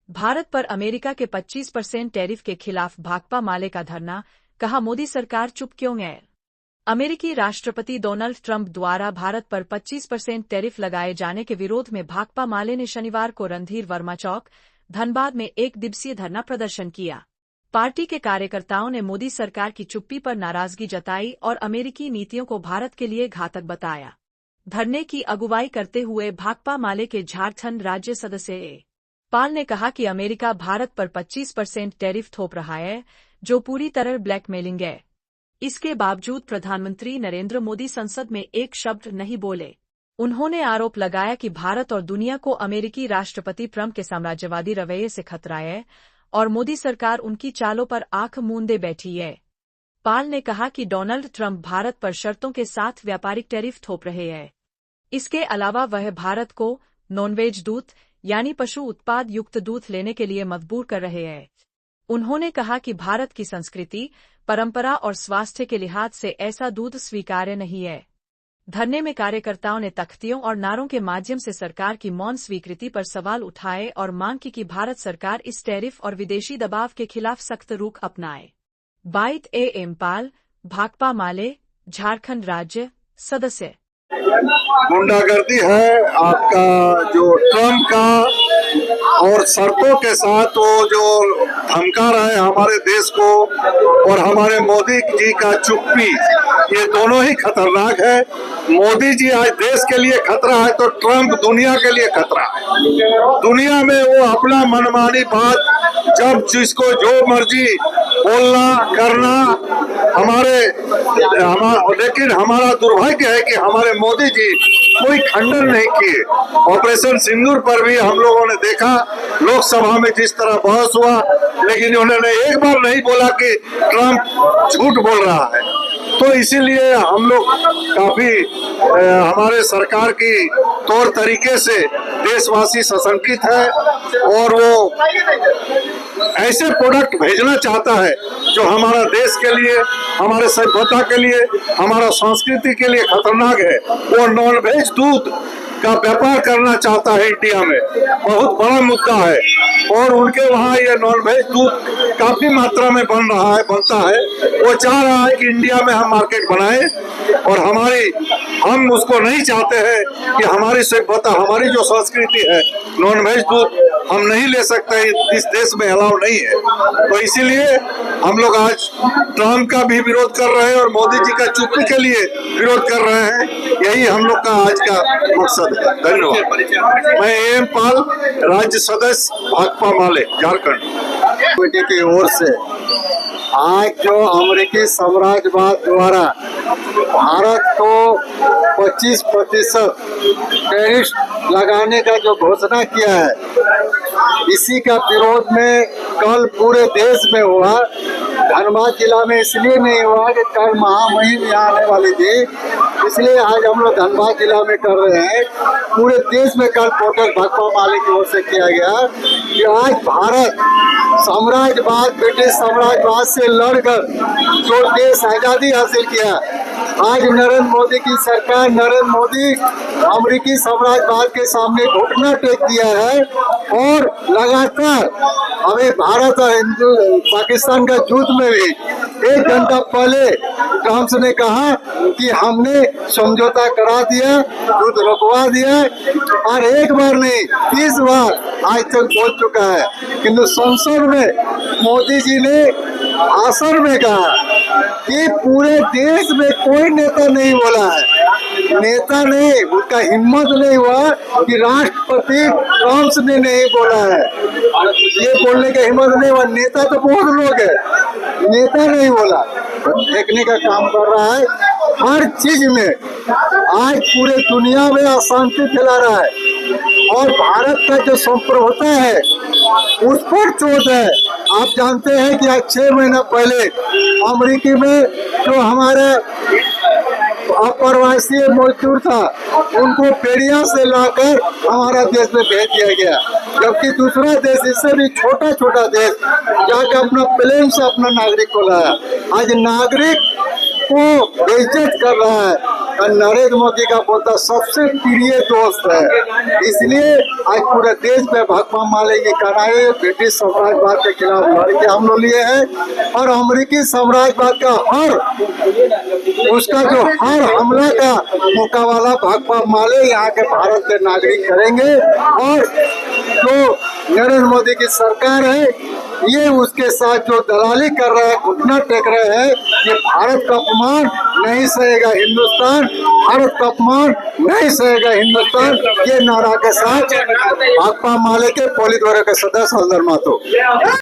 भारत पर अमेरिका के 25% टैरिफ के खिलाफ भाकपा माले का धरना, कहा मोदी सरकार चुप क्यों है। अमेरिकी राष्ट्रपति डोनाल्ड ट्रंप द्वारा भारत पर 25% टैरिफ लगाए जाने के विरोध में भाकपा माले ने शनिवार को रणधीर वर्मा चौक, धनबाद में एक दिवसीय धरना प्रदर्शन किया। पार्टी के कार्यकर्ताओं ने मोदी सरकार की चुप्पी पर नाराजगी जताई और अमेरिकी नीतियों को भारत के लिए घातक बताया। धरने की अगुवाई करते हुए भाकपा माले के झारखंड राज्य सदस्य ए पाल ने कहा कि अमेरिका भारत पर 25% टैरिफ थोप रहा है, जो पूरी तरह ब्लैकमेलिंग है। इसके बावजूद प्रधानमंत्री नरेंद्र मोदी संसद में एक शब्द नहीं बोले। उन्होंने आरोप लगाया कि भारत और दुनिया को अमेरिकी राष्ट्रपति ट्रंप के साम्राज्यवादी रवैये से खतरा है और मोदी सरकार उनकी चालों पर आंख मूंदे बैठी है। पाल ने कहा कि डोनाल्ड ट्रंप भारत पर शर्तों के साथ व्यापारिक टैरिफ थोप रहे हैं। इसके अलावा वह भारत को नॉनवेज दूध यानी पशु उत्पाद युक्त दूध लेने के लिए मजबूर कर रहे हैं। उन्होंने कहा कि भारत की संस्कृति, परंपरा और स्वास्थ्य के लिहाज से ऐसा दूध स्वीकार्य नहीं है। धरने में कार्यकर्ताओं ने तख्तियों और नारों के माध्यम से सरकार की मौन स्वीकृति पर सवाल उठाए और मांग की कि भारत सरकार इस टैरिफ और विदेशी दबाव के खिलाफ सख्त रुख अपनाए। बाइट ए पाल, भाकपा माले, झारखंड राज्य सदस्य। गुंडागर्दी है आपका जो ट्रम्प का, और शर्तों के साथ वो जो धमका रहे हैं हमारे देश को, और हमारे मोदी जी का चुप्पी, ये दोनों ही खतरनाक है। मोदी जी आज देश के लिए खतरा है तो ट्रम्प दुनिया के लिए खतरा है। दुनिया में वो अपना मनमानी बात, जब जिसको जो मर्जी बोलना करना, लेकिन हमारा दुर्भाग्य है कि हमारे मोदी जी कोई खंडन नहीं किए। ऑपरेशन सिंदूर पर भी हम लोगों ने देखा लोकसभा में जिस तरह बहस हुआ, लेकिन उन्होंने एक बार नहीं बोला कि ट्रम्प झूठ बोल रहा है। तो इसीलिए हम लोग काफी हमारे सरकार की तौर तरीके से देशवासी सशंकित है, और वो ऐसे प्रोडक्ट भेजना चाहता है जो हमारा देश के लिए, हमारे सभ्यता के लिए, हमारा संस्कृति के लिए खतरनाक है। वो नॉनवेज दूध का व्यापार करना चाहता है इंडिया में, बहुत बड़ा मुद्दा है, और उनके वहाँ ये नॉनवेज दूध काफी मात्रा में बनता है। वो चाह रहा है कि इंडिया में हम मार्केट बनाए, और हम उसको नहीं चाहते हैं कि हमारी सभ्यता, हमारी जो संस्कृति है, नॉनवेज दूध हम नहीं ले सकते, इस देश में अलाउ नहीं है। तो इसीलिए हम लोग आज ट्रम्प का भी विरोध कर रहे हैं और मोदी जी का चुप्पी के लिए विरोध कर रहे हैं। यही हम लोग का आज का मकसद है। धन्यवाद। मैं एम पाल, राज्य सदस्य भाकपा माले, झारखंड कमेटी की ओर से आज जो अमेरिकी साम्राज्यवाद द्वारा भारत को 25% टैरिफ लगाने का जो घोषणा किया है, इसी का विरोध में कल पूरे देश में हुआ। धनबाद जिला में इसलिए नहीं हुआ कि कल महामहिम यहाँ आने वाली थी, इसलिए आज हम लोग धनबाद जिला में कर रहे हैं। पूरे देश में कल प्रोटेस्ट भाकपा माले की ओर से किया गया कि आज भारत साम्राज्यवाद, ब्रिटिश साम्राज्यवाद से लड़कर जो देश आजादी हासिल किया, आज नरेंद्र मोदी की सरकार, नरेंद्र मोदी अमेरिकी साम्राज्यवाद के सामने घुटना टेक दिया है, और लगातार हमें भारत और पाकिस्तान का युद्ध में भी 1 घंटा पहले ट्रम्प ने कहा कि हमने समझौता करा दिया, युद्ध रुकवा दिया, और एक बार नहीं 30 बार आज तक बोल चुका है। किंतु संसद में मोदी जी ने भाषण में कहा कि पूरे देश में कोई नेता नहीं बोला है, नेता नहीं, उसका हिम्मत नहीं हुआ कि राष्ट्रपति ट्रम्प ने नहीं बोला है, ये बोलने का हिम्मत नहीं हुआ। नेता तो बहुत लोग है, नेता नहीं बोला, देखने का काम कर रहा है। हर चीज में आज पूरे दुनिया में अशांति फैला रहा है, और भारत का जो संप्रभुता है उस पर चोट है। आप जानते हैं कि आज 6 महीना पहले अमेरिकी में जो हमारे अप्रवासी मजदूर था, उनको पेड़िया से लाकर हमारा देश में भेज दिया गया, जबकि दूसरा देश, इससे भी छोटा छोटा देश, जाकर अपना प्लेन से अपना नागरिक को लाया। आज नागरिक को बेइज्जत कर रहा है, और नरेंद्र मोदी का बोलता सबसे प्रिय दोस्त है। इसलिए आज पूरे देश में भाकपा माले की कड़ाई ब्रिटिश साम्राज्यवाद के खिलाफ लड़के हम लोग लिए हैं और अमेरिकी साम्राज्यवाद का हर हमला का मुकाबला भाकपा माले यहाँ के भारत के नागरिक करेंगे। और जो नरेंद्र मोदी की सरकार है ये उसके साथ जो दलाली कर रहा है, घुटना टेक रहे हैं, ये भारत का अपमान नहीं सहेगा हिंदुस्तान, भारत का अपमान नहीं सहेगा हिंदुस्तान। ये नारा के साथ भाकपा माले के पोलित ब्यूरो के सदस्य हल्दर महतो।